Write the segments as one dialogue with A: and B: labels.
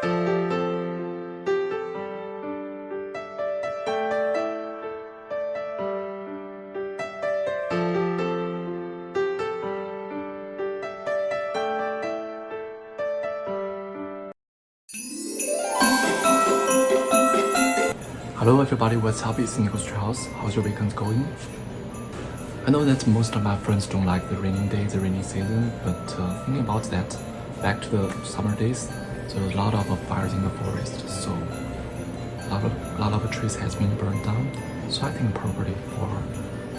A: Hello everybody, what's up? It's Nicholas House. How's your weekend going? I know that most of my friends don't like the raining days, the rainy season, but thinking about that, back to the summer days, there's a lot of fires in the forest, so a lot of trees has been burned down. So I think probably for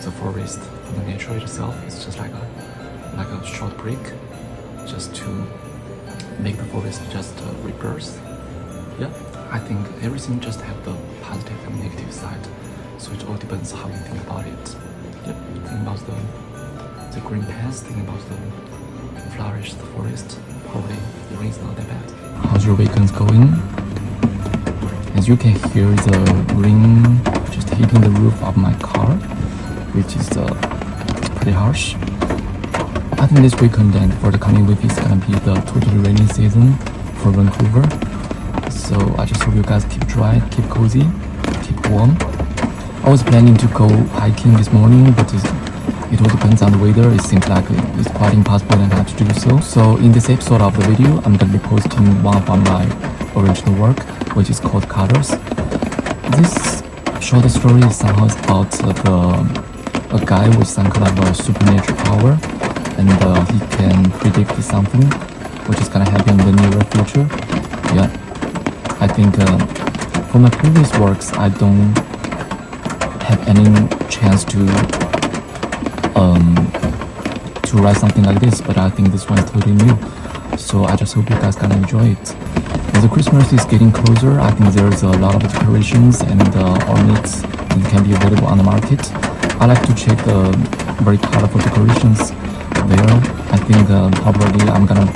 A: the forest, for the nature itself, it's just like a short break, just to make the forest just rebirth. Yeah, I think everything just have the positive and negative side, so it all depends how you think about it. Yep, think about the green paths, think about the flourished forest. Probably the rain's not that bad. How's your weekend going? As you can hear the rain just hitting the roof of my car, which is pretty harsh. I think this weekend and for the coming week is gonna be the totally rainy season for Vancouver. So I just hope you guys keep dry, keep cozy, keep warm. I was planning to go hiking this morning, but it all depends on the weather. It seems like it's quite impossible and I have to do so. So in this episode of the video, I'm going to be posting one of my original work, which is called Colors. This short story is somehow about a guy with some kind of a supernatural power, and he can predict something which is going to happen in the near future. Yeah. I think for my previous works, I don't have any chance to write something like this, but I think this one is totally new. So I just hope you guys can enjoy it. As the Christmas is getting closer, I think there's a lot of decorations and ornaments that can be available on the market. I like to check the very colorful decorations there. I think probably I'm gonna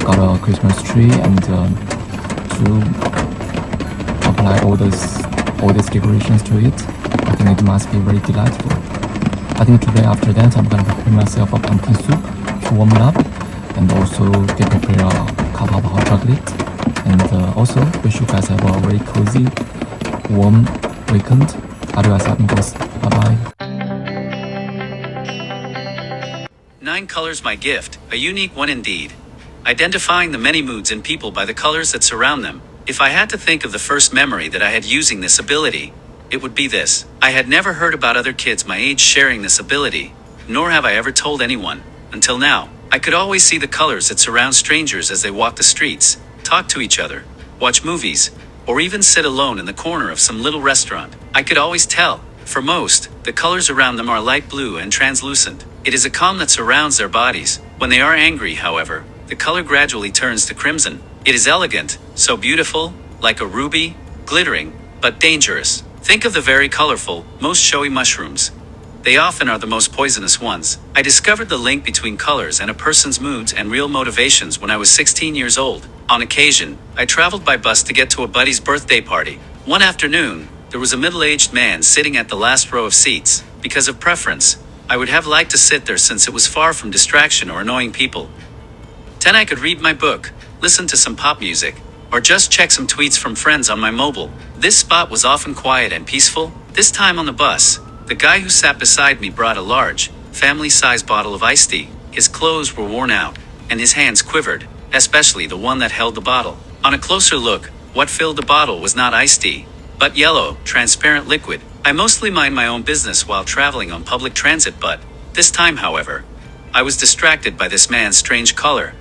A: got a Christmas tree and to apply all these decorations to it. I think it must be very delightful. I think today after that I'm gonna prepare myself a pumpkin soup to warm it up, and also get prepared a cup of hot chocolate, and also wish you guys have a very cozy, warm weekend. Adios amigos. Bye bye.
B: 9 colors, my gift, a unique one indeed. Identifying the many moods in people by the colors that surround them. If I had to think of the first memory that I had using this ability, it would be this. I had never heard about other kids my age sharing this ability, nor have I ever told anyone, until now. I could always see the colors that surround strangers as they walk the streets, talk to each other, watch movies, or even sit alone in the corner of some little restaurant. I could always tell. For most, the colors around them are light blue and translucent. It is a calm that surrounds their bodies. When they are angry, however, the color gradually turns to crimson. It is elegant, so beautiful, like a ruby, glittering, but dangerous. Think of the very colorful, most showy mushrooms. They often are the most poisonous ones. I discovered the link between colors and a person's moods and real motivations when I was 16 years old. On occasion, I traveled by bus to get to a buddy's birthday party. One afternoon, there was a middle-aged man sitting at the last row of seats. Because of preference, I would have liked to sit there since it was far from distraction or annoying people. Then I could read my book, listen to some pop music, or just check some tweets from friends on my mobile. This spot was often quiet and peaceful. This time on the bus, the guy who sat beside me brought a large, family-sized bottle of iced tea. His clothes were worn out, and his hands quivered, especially the one that held the bottle. On a closer look, what filled the bottle was not iced tea, but yellow, transparent liquid. I mostly mind my own business while traveling on public transit, but this time, however, I was distracted by this man's strange color.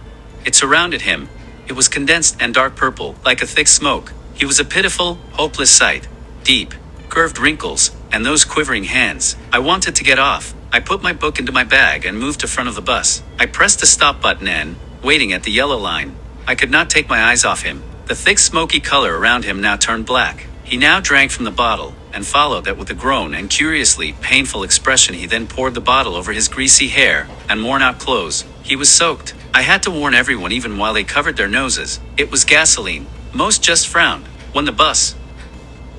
B: It surrounded him. It was condensed and dark purple, like a thick smoke. He was a pitiful, hopeless sight. Deep, curved wrinkles, and those quivering hands. I wanted to get off. I put my book into my bag and moved to front of the bus. I pressed the stop button and, waiting at the yellow line, I could not take my eyes off him. The thick smoky color around him now turned black. He now drank from the bottle, and followed that with a groan and curiously painful expression. He then poured the bottle over his greasy hair and worn out clothes. He was soaked. I had to warn everyone even while they covered their noses. It was gasoline. Most just frowned. When the bus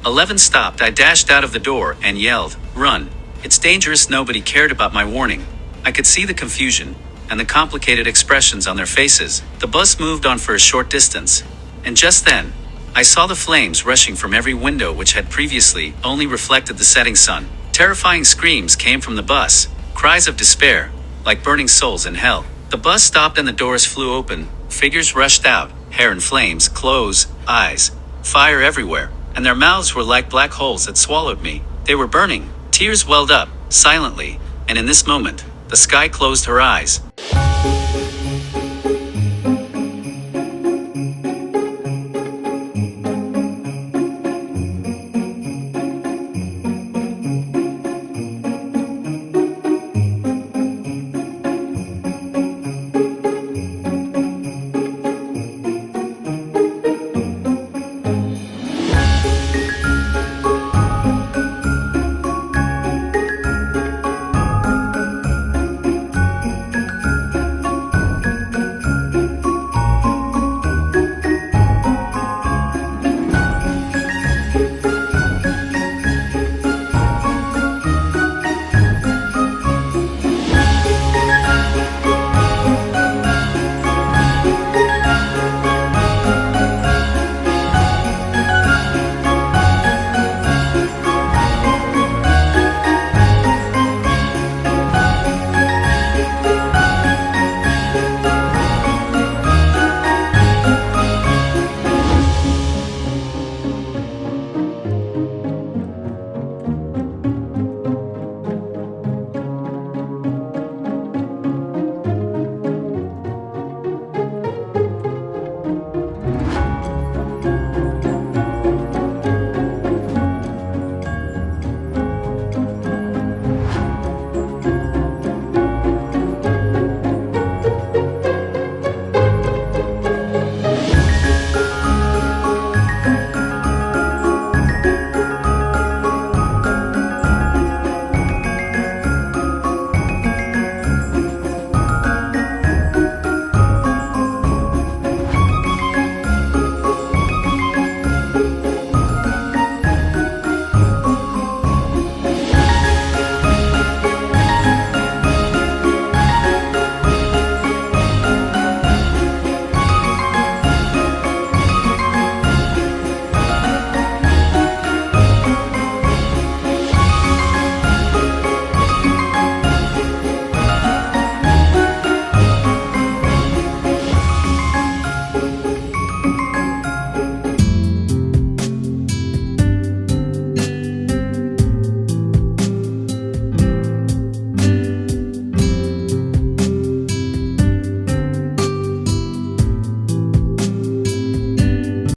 B: 11 stopped, I dashed out of the door and yelled, "Run. It's dangerous." Nobody cared about my warning. I could see the confusion and the complicated expressions on their faces. The bus moved on for a short distance. And just then, I saw the flames rushing from every window which had previously only reflected the setting sun. Terrifying screams came from the bus, cries of despair, like burning souls in hell. The bus stopped and the doors flew open, figures rushed out, hair in flames, clothes, eyes, fire everywhere, and their mouths were like black holes that swallowed me. They were burning. Tears welled up, silently, and in this moment, the sky closed her eyes.